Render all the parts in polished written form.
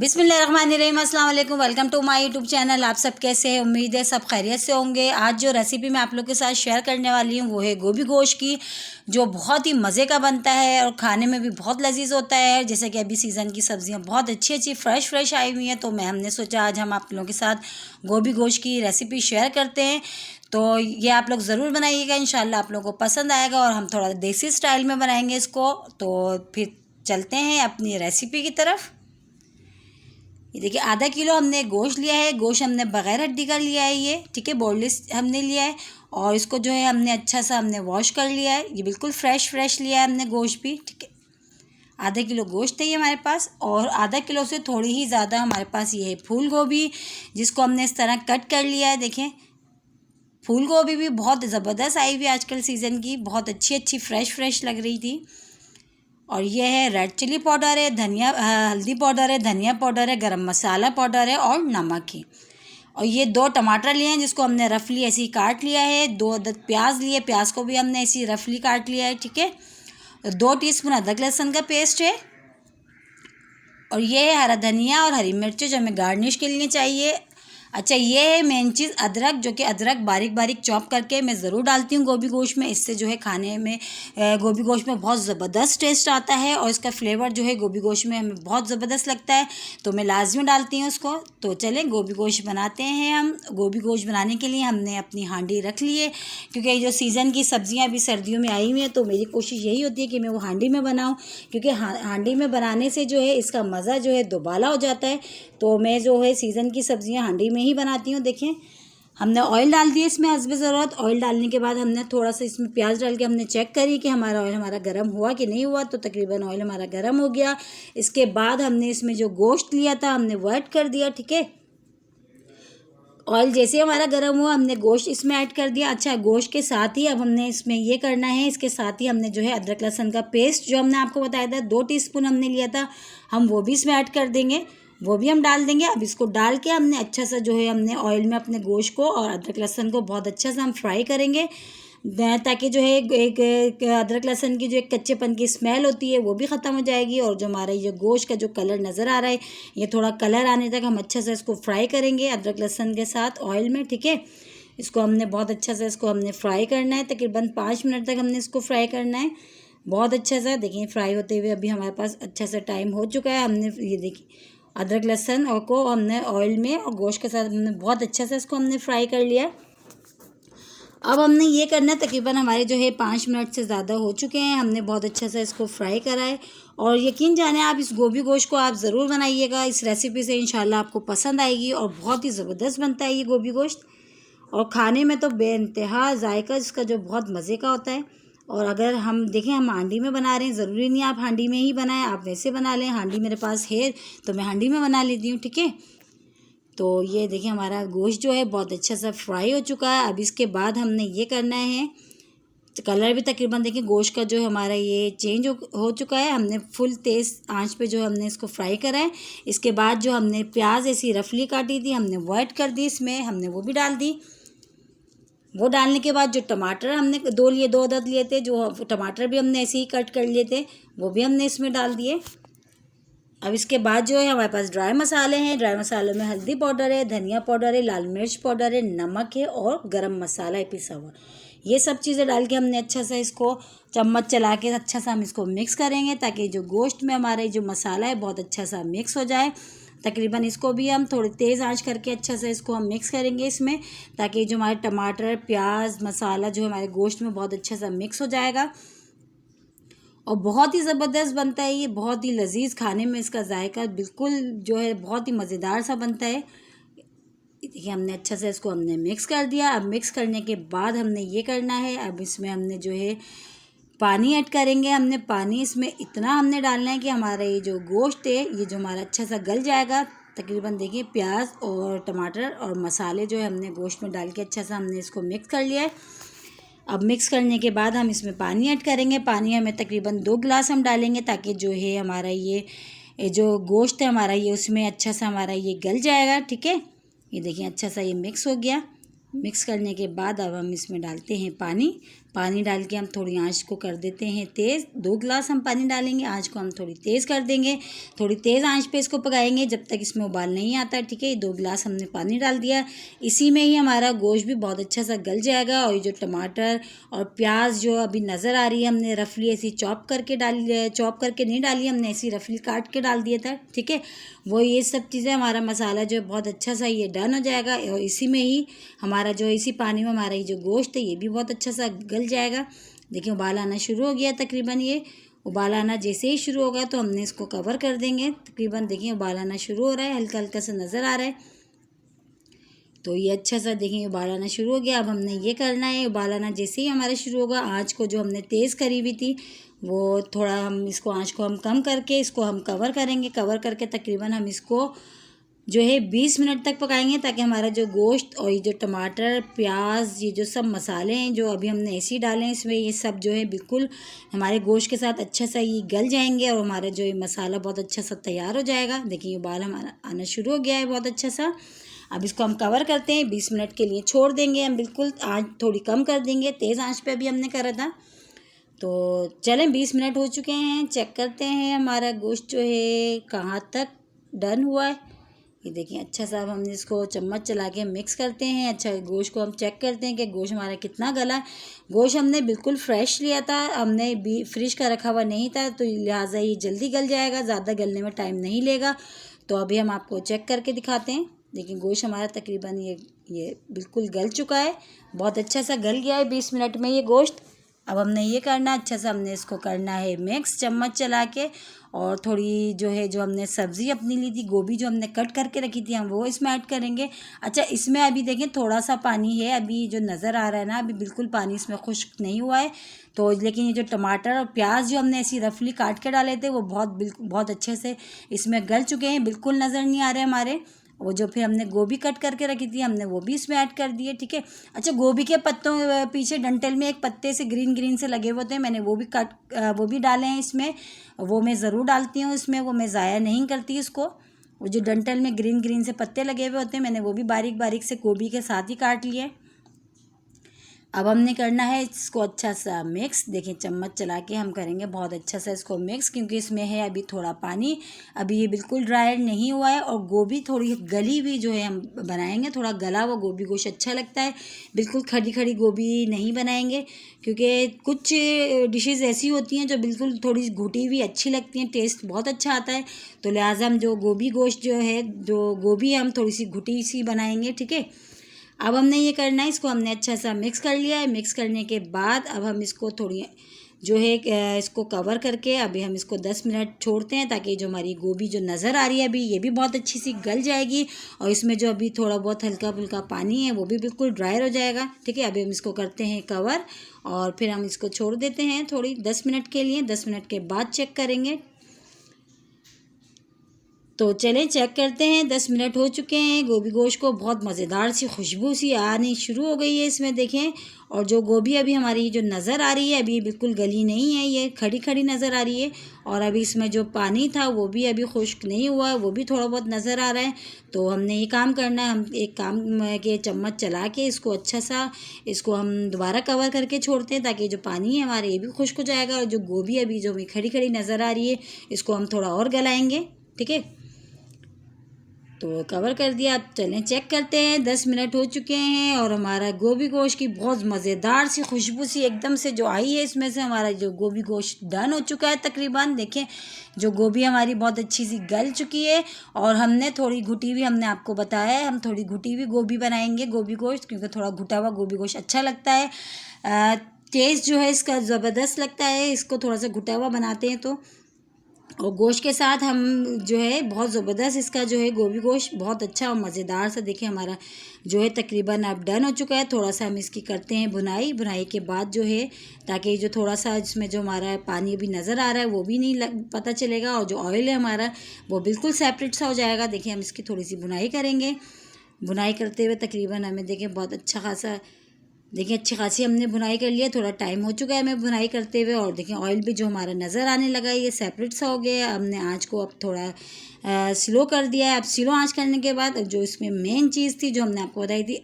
बिस्मिल्लाहिर्रहमानिर्रहीम, अस्सलाम वालेकुम। Welcome to my YouTube channel. आप सब कैसे हैं? उम्मीद है सब खैरियत से होंगे। आज जो रेसिपी मैं आप लोग के साथ शेयर करने वाली हूँ वो है गोभी गोश्त की, जो बहुत ही मज़े का बनता है और खाने में भी बहुत लजीज होता है। जैसे कि अभी सीज़न की सब्जियाँ बहुत अच्छी अच्छी फ्रेश आई हुई हैं, तो हमने सोचा आज हम आप लोगों के साथ गोभी गोश्त की रेसिपी शेयर करते हैं। तो ये आप लोग ज़रूर बनाइएगा, इंशाल्लाह आप लोगों को पसंद आएगा। और हम थोड़ा देसी स्टाइल में बनाएंगे इसको। तो फिर चलते हैं अपनी रेसिपी की तरफ। ये देखिए, आधा किलो हमने गोश्त लिया है। गोश्त हमने बग़ैर हड्डी का लिया है, ये ठीक है, बोनलेस हमने लिया है। और इसको जो है हमने अच्छा सा वॉश कर लिया है। ये बिल्कुल फ्रेश लिया है हमने गोश्त भी, ठीक है। आधा किलो गोश्त है ये हमारे पास, और आधा किलो से थोड़ी ही ज़्यादा हमारे पास ये है फूल गोभी, जिसको हमने इस तरह कट कर लिया है। देखें, फूल गोभी भी बहुत ज़बरदस्त आई हुई आजकल सीज़न की, बहुत अच्छी फ्रेश लग रही थी। और ये है रेड चिली पाउडर है, हल्दी पाउडर है, धनिया पाउडर है, गरम मसाला पाउडर है और नमक है। और ये 2 टमाटर लिए हैं जिसको हमने रफली ऐसे ही काट लिया है। 2 अदद प्याज लिए, प्याज को भी हमने ऐसे ही रफली काट लिया है, ठीक है। 2 टीस्पून अदरक लहसुन का पेस्ट है। और ये है हरा धनिया और हरी मिर्च जो हमें गार्निश के लिए चाहिए। अच्छा, ये है मेन चीज़ अदरक, जो कि अदरक बारीक चॉप करके मैं ज़रूर डालती हूँ गोभी गोश्त में। इससे जो है खाने में गोभी गोश्त में बहुत ज़बरदस्त टेस्ट आता है, और इसका फ्लेवर जो है गोभी गोश्त में हमें बहुत ज़बरदस्त लगता है, तो मैं लाजमी डालती हूँ उसको। तो चलें गोभी गोश्त बनाते हैं हम। गोभी गोश्त बनाने के लिए हमने अपनी हांडी रख ली है, क्योंकि जो सीज़न की सब्ज़ियाँ अभी सर्दियों में आई हुई हैं, तो मेरी कोशिश यही होती है कि मैं वो हांडी में बनाऊँ, क्योंकि हांडी में बनाने से जो है इसका मज़ा जो है दोबाला हो जाता है। तो मैं जो है सीज़न की सब्ज़ियाँ हांडी में ही बनाती हूँ। देखें, हमने ऑयल डाल दिया इसमें हस्बे ज़रूरत। ऑयल डालने के बाद हमने थोड़ा सा इसमें प्याज डाल के हमने चेक करी कि ऑयल हमारा गर्म हुआ कि नहीं हुआ। तो तकरीबन ऑयल हमारा गर्म हो गया। इसके बाद हमने इसमें जो गोश्त लिया था हमने वो ऐड कर दिया, ठीक है। ऑयल जैसे हमारा गर्म हुआ हमने गोश्त इसमें ऐड कर दिया। अच्छा, गोश्त के साथ ही अब हमने इसमें ये करना है, इसके साथ ही हमने जो है अदरक लहसुन का पेस्ट जो हमने आपको बताया था 2 टीस्पून हमने लिया था, हम वो भी इसमें ऐड कर देंगे, वो भी हम डाल देंगे। अब इसको डाल के हमने अच्छा सा जो है हमने ऑयल में अपने गोश्त को और अदरक लहसुन को बहुत अच्छा सा हम फ्राई करेंगे, ताकि जो है एक अदरक लहसुन की जो एक कच्चेपन की स्मेल होती है वो भी ख़त्म हो जाएगी। और जो हमारा ये गोश्त का जो कलर नज़र आ रहा है, ये थोड़ा कलर आने तक हम अच्छा सा इसको फ्राई करेंगे अदरक लहसुन के साथ ऑयल में, ठीक है। इसको हमने बहुत अच्छा सा इसको फ्राई करना है, तकरीबन 5 मिनट तक हमने इसको फ्राई करना है बहुत अच्छा सा। देखिए, फ्राई होते हुए अभी हमारे पास अच्छा सा टाइम हो चुका है। हमने ये देखिए अदरक लहसुन और को हमने ऑयल में और गोश्त के साथ हमने बहुत अच्छा सा इसको फ्राई कर लिया। अब हमने ये करना है, तकरीबन हमारे जो है 5 मिनट से ज़्यादा हो चुके हैं, हमने बहुत अच्छा सा इसको फ्राई करा है। और यकीन जाने आप इस गोभी गोश्त को आप ज़रूर बनाइएगा, इस रेसिपी से इंशाल्लाह आपको पसंद आएगी। और बहुत ही ज़बरदस्त बनता है ये गोभी गोश्त, और खाने में तो बेइंतहा जायका इसका जो बहुत मज़े का होता है। और अगर हम देखें, हम हांडी में बना रहे हैं, ज़रूरी नहीं आप हांडी में ही बनाएं, आप वैसे बना लें। हांडी मेरे पास है तो मैं हांडी में बना लेती हूँ, ठीक है। तो ये देखिए हमारा गोश्त जो है बहुत अच्छा सा फ्राई हो चुका है। अब इसके बाद हमने ये करना है, तो कलर भी तकरीबन देखिए गोश्त का जो हमारा ये चेंज हो चुका है। हमने फुल तेज़ आंच पे जो हमने इसको फ्राई करा है। इसके बाद जो हमने प्याज ऐसी रफली काटी थी हमने वो ऐड कर दी इसमें, हमने वो भी डाल दी। वो डालने के बाद जो टमाटर हमने 2 अदद लिए थे, जो टमाटर भी हमने ऐसे ही कट कर लिए थे, वो भी हमने इसमें डाल दिए। अब इसके बाद जो है हमारे पास ड्राई मसाले हैं। ड्राई मसालों में हल्दी पाउडर है, धनिया पाउडर है, लाल मिर्च पाउडर है, नमक है और गरम मसाला है पिसा हुआ। ये सब चीज़ें डाल के हमने अच्छा सा इसको चम्मच चला के अच्छा सा हम इसको मिक्स करेंगे, ताकि जो गोश्त में हमारा जो मसाला है बहुत अच्छा सा मिक्स हो जाए। तकरीबन इसको भी हम थोड़ी तेज़ आंच करके अच्छा सा इसको हम मिक्स करेंगे इसमें, ताकि जो हमारे टमाटर प्याज मसाला जो हमारे गोश्त में बहुत अच्छा सा मिक्स हो जाएगा। और बहुत ही ज़बरदस्त बनता है ये, बहुत ही लजीज, खाने में इसका जायका बिल्कुल जो है बहुत ही मज़ेदार सा बनता है। देखिए, हमने अच्छा से इसको मिक्स कर दिया। अब मिक्स करने के बाद हमने ये करना है, अब इसमें हमने जो है पानी ऐड करेंगे। हमने पानी इसमें इतना हमने डालना है कि हमारा ये जो गोश्त है ये जो हमारा अच्छा सा गल जाएगा। तकरीबन देखिए प्याज और टमाटर और मसाले जो है हमने गोश्त में डाल के अच्छा सा हमने इसको मिक्स कर लिया है। अब मिक्स करने के बाद हम इसमें पानी ऐड करेंगे। पानी हमें तकरीबन 2 गिलास हम डालेंगे, ताकि जो है हमारा ये जो गोश्त है हमारा ये उसमें अच्छा सा हमारा ये गल जाएगा, ठीक है। ये देखिए अच्छा सा ये मिक्स हो गया। मिक्स करने के बाद अब हम इसमें डालते हैं पानी। पानी डाल के हम थोड़ी आंच को कर देते हैं तेज़। 2 गिलास हम पानी डालेंगे, आंच को हम थोड़ी तेज़ कर देंगे। थोड़ी तेज़ आंच पे इसको पकाएंगे जब तक इसमें उबाल नहीं आता, ठीक है। 2 गिलास हमने पानी डाल दिया। इसी में ही हमारा गोश्त भी बहुत अच्छा सा गल जाएगा। और ये जो टमाटर और प्याज जो अभी नज़र आ रही है, हमने रफली ऐसी चॉप करके नहीं डाली, हमने ऐसी रफली काट के डाल दिया था, ठीक है। वो ये सब चीज़ें हमारा मसाला जो है बहुत अच्छा सा ये डन हो जाएगा। और इसी में ही हमारा जो इसी पानी में हमारा ये जो गोश्त है ये भी बहुत अच्छा सा गल जाएगा। देखिए उबाल आना शुरू हो गया तकरीबन। ये उबाल आना जैसे ही शुरू होगा तो हमने इसको कवर कर देंगे तकरीबन। देखिए उबाल आना शुरू हो रहा है, हल्का हल्का सा नज़र आ रहा है। तो ये अच्छा सा देखिए उबाल आना शुरू हो गया। अब हमने ये करना है, उबाल आना जैसे ही हमारा शुरू होगा, आँच को जो हमने तेज़ करी हुई थी वो थोड़ा हम इसको आँच को हम कम करके इसको हम कवर करेंगे। कवर करके तकरीबन हम इसको जो है 20 मिनट तक पकाएंगे, ताकि हमारा जो गोश्त और ये जो टमाटर प्याज ये जो सब मसाले हैं जो अभी हमने ऐसे ही डाले हैं इसमें, ये सब जो है बिल्कुल हमारे गोश्त के साथ अच्छा सा ये गल जाएंगे और हमारा जो ये मसाला बहुत अच्छा सा तैयार हो जाएगा। देखिए उबाल हमारा आना शुरू हो गया है बहुत अच्छा सा। अब इसको हम कवर करते हैं, 20 मिनट के लिए छोड़ देंगे हम। बिल्कुल आँच थोड़ी कम कर देंगे, तेज़ आँच पे अभी हमने करा था। तो चलें 20 मिनट हो चुके हैं, चेक करते हैं हमारा गोश्त जो है कहाँ तक डन हुआ है। ये देखिए अच्छा सा अब हम इसको चम्मच चला के मिक्स करते हैं। अच्छा गोश्त को हम चेक करते हैं कि गोश्त हमारा कितना गला है। गोश्त हमने बिल्कुल फ्रेश लिया था, हमने भी फ्रिज का रखा हुआ नहीं था, तो लिहाजा ये जल्दी गल जाएगा, ज़्यादा गलने में टाइम नहीं लेगा। तो अभी हम आपको चेक करके दिखाते हैं। देखिए गोश्त हमारा तकरीबन ये बिल्कुल गल चुका है, बहुत अच्छा सा गल गया है 20 मिनट में ये गोश्त। अब हमने ये करना अच्छा सा हमने इसको करना है मिक्स चम्मच चला के। और थोड़ी जो है जो हमने सब्ज़ी अपनी ली थी, गोभी जो हमने कट करके रखी थी, हम वो इसमें ऐड करेंगे। अच्छा इसमें अभी देखें थोड़ा सा पानी है, अभी जो नज़र आ रहा है ना, अभी बिल्कुल पानी इसमें खुश्क नहीं हुआ है। तो लेकिन ये जो टमाटर और प्याज जो हमने ऐसी रफली काट के डाले थे वो बहुत अच्छे से इसमें गल चुके हैं, बिल्कुल नज़र नहीं आ रहे हमारे। वो जो फिर हमने गोभी कट करके रखी थी हमने वो भी इसमें ऐड कर दिए, ठीक है। अच्छा गोभी के पत्तों पीछे डंठल में एक पत्ते से ग्रीन ग्रीन से लगे हुए थे, मैंने वो भी डाले हैं इसमें। वो मैं ज़रूर डालती हूँ इसमें, वो मैं ज़ाया नहीं करती इसको। वो जो डंठल में ग्रीन ग्रीन से पत्ते लगे हुए होते हैं, मैंने वो भी बारीक बारीक से गोभी के साथ ही काट लिए। अब हमने करना है इसको अच्छा सा मिक्स। देखिए चम्मच चला के हम करेंगे बहुत अच्छा सा इसको मिक्स, क्योंकि इसमें है अभी थोड़ा पानी, अभी ये बिल्कुल ड्राई नहीं हुआ है। और गोभी थोड़ी गली हुई जो है हम बनाएंगे, थोड़ा गला हुआ गोभी गोश्त अच्छा लगता है, बिल्कुल खड़ी खड़ी गोभी नहीं बनाएंगे। क्योंकि कुछ डिशेज़ ऐसी होती हैं जो बिल्कुल थोड़ी घुटी हुई अच्छी लगती हैं, टेस्ट बहुत अच्छा आता है। तो लिहाजा हम जो गोभी गोश्त जो है, जो गोभी हम थोड़ी सी घुटी सी बनाएंगे, ठीक है। अब हमने ये करना है, इसको हमने अच्छा सा मिक्स कर लिया है। मिक्स करने के बाद अब हम इसको थोड़ी जो है इसको कवर करके अभी हम इसको 10 मिनट छोड़ते हैं, ताकि जो हमारी गोभी जो नज़र आ रही है अभी ये भी बहुत अच्छी सी गल जाएगी। और इसमें जो अभी थोड़ा बहुत हल्का फुल्का पानी है वो भी बिल्कुल ड्राई हो जाएगा, ठीक है। अभी हम इसको करते हैं कवर और फिर हम इसको छोड़ देते हैं थोड़ी 10 मिनट के लिए। 10 मिनट के बाद चेक करेंगे। तो चलें चेक करते हैं, 10 मिनट हो चुके हैं। गोभी गोश्त को बहुत मज़ेदार सी खुशबू सी आनी शुरू हो गई है इसमें, देखें। और जो गोभी अभी हमारी जो नज़र आ रही है अभी बिल्कुल गली नहीं है, ये खड़ी खड़ी नज़र आ रही है। और अभी इसमें जो पानी था वो भी अभी खुश्क नहीं हुआ है, वो भी थोड़ा बहुत नज़र आ रहा है। तो हमने ये काम करना है, हम एक काम के चम्मच चला के इसको अच्छा सा इसको हम दोबारा कवर करके छोड़ते हैं, ताकि जो पानी है हमारे ये भी खुश्क हो जाएगा। और जो गोभी अभी जो खड़ी खड़ी नज़र आ रही है इसको हम थोड़ा और गलाएँगे, ठीक है। तो कवर कर दिया। अब चलें चेक करते हैं, 10 मिनट हो चुके हैं और हमारा गोभी गोश्त की बहुत मज़ेदार सी खुशबू सी एकदम से जो आई है इसमें से, हमारा जो गोभी गोश्त डन हो चुका है तकरीबन। देखें जो गोभी हमारी बहुत अच्छी सी गल चुकी है। और हमने थोड़ी घुटी हुई, हमने आपको बताया है हम थोड़ी घुटी हुई गोभी बनाएंगे गोभी गोश्त, क्योंकि थोड़ा घुटा हुआ गोभी गोश्त अच्छा लगता है। टेस्ट जो है इसका ज़बरदस्त लगता है, इसको थोड़ा सा घुटा हुआ बनाते हैं तो। और गोश्त के साथ हम जो है बहुत ज़बरदस्त इसका जो है गोभी गोश्त बहुत अच्छा और मज़ेदार सा। देखिए हमारा जो है तकरीबन अब डन हो चुका है। थोड़ा सा हम इसकी करते हैं बुनाई के बाद जो है, ताकि जो थोड़ा सा इसमें जो हमारा पानी अभी नज़र आ रहा है वो भी नहीं पता चलेगा, और जो ऑयल है हमारा वो बिल्कुल सेपरेट सा हो जाएगा। देखिए हम इसकी थोड़ी सी बुनाई करेंगे। बुनाई करते हुए तकरीबन हमें देखें बहुत अच्छा खासा, देखिए अच्छी खासी हमने बुनाई कर लिया। थोड़ा टाइम हो चुका है हमें बुनाई करते हुए। और देखिए ऑयल भी जो हमारा नज़र आने लगा है ये सेपरेट सा हो गया है। हमने आँच को अब थोड़ा स्लो कर दिया है। अब स्लो आँच करने के बाद अब जो इसमें मेन चीज़ थी जो हमने आपको बताई थी,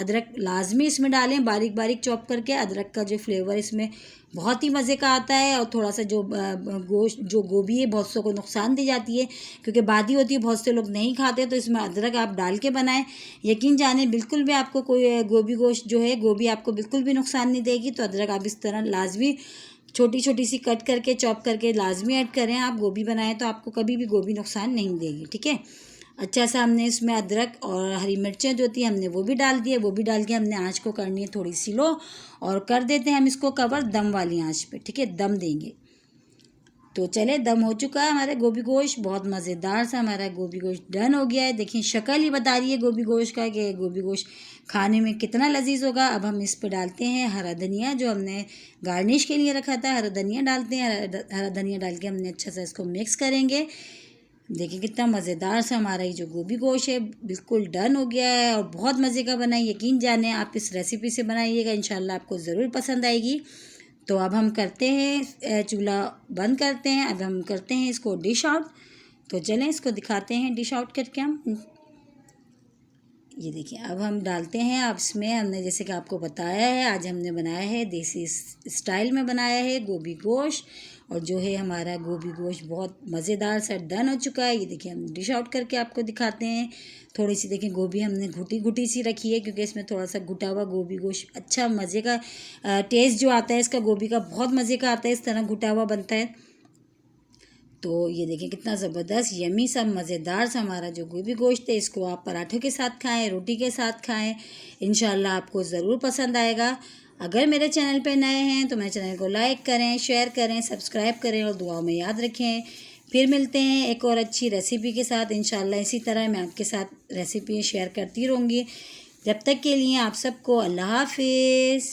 अदरक लाजमी इसमें डालें, बारीक बारीक चॉप करके। अदरक का जो फ्लेवर इसमें बहुत ही मज़े का आता है। और थोड़ा सा जो गोश्त जो गोभी है बहुत सौ को नुकसान दी जाती है क्योंकि बादी होती है, बहुत से लोग नहीं खाते, तो इसमें अदरक आप डाल के बनाएं। यकीन जाने बिल्कुल भी आपको कोई गोभी गोश्त जो है गोभी आपको बिल्कुल भी नुकसान नहीं देगी। तो अदरक आप इस तरह लाजमी छोटी छोटी सी कट करके चॉप करके लाजमी ऐड करें। आप गोभी बनाएं तो आपको कभी भी गोभी नुकसान नहीं देगी, ठीक है। अच्छा सा हमने इसमें अदरक और हरी मिर्चें जो थी हमने वो भी डाल दिए। वो भी डाल के हमने आँच को करनी है थोड़ी सी लो, और कर देते हैं हम इसको कवर दम वाली आँच पे, ठीक है, दम देंगे। तो चले, दम हो चुका है हमारे गोभी गोश्त, बहुत मज़ेदार सा हमारा गोभी गोश्त डन हो गया है। देखिए शक्ल ही बता रही है गोभी गोश्त का कि गोभी गोश्त खाने में कितना लजीज होगा। अब हम इस पर डालते हैं हरा धनिया जो हमने गार्निश के लिए रखा था। हरा धनिया डालते हैं, हरा धनिया डाल के हमने अच्छा सा इसको मिक्स करेंगे। देखिए कितना मज़ेदार सा हमारा ये जो गोभी गोश्त है बिल्कुल डन हो गया है और बहुत मज़े का बना है। यकीन जाने आप इस रेसिपी से बनाइएगा, इंशाल्लाह आपको ज़रूर पसंद आएगी। तो अब हम करते हैं, चूल्हा बंद करते हैं। अब हम करते हैं इसको डिश आउट। तो चलें इसको दिखाते हैं डिश आउट करके हम। ये देखिए अब हम डालते हैं। अब इसमें हमने जैसे कि आपको बताया है, आज हमने बनाया है देसी स्टाइल में बनाया है गोभी गोश्त, और जो है हमारा गोभी गोश्त बहुत मज़ेदार सा डन हो चुका है। ये देखिए हम डिश आउट करके आपको दिखाते हैं। थोड़ी सी देखिए गोभी हमने घुटी घुटी सी रखी है क्योंकि इसमें थोड़ा सा घुटा हुआ गोभी गोश्त अच्छा मज़े का टेस्ट जो आता है इसका गोभी का बहुत मज़े का आता है, इस तरह घुटा हुआ बनता है। तो ये देखिए कितना ज़बरदस्त यमी सा मज़ेदार सा हमारा जो गोभी गोश्त है, इसको आप पराठों के साथ खाएं, रोटी के साथ खाएं, इंशाल्लाह आपको ज़रूर पसंद आएगा। अगर मेरे चैनल पे नए हैं तो मेरे चैनल को लाइक करें, शेयर करें, सब्सक्राइब करें और दुआओं में याद रखें। फिर मिलते हैं एक और अच्छी रेसिपी के साथ इंशाल्लाह। इसी तरह मैं आपके साथ रेसिपी शेयर करती रहूँगी। जब तक के लिए आप सबको अल्लाह हाफिज़।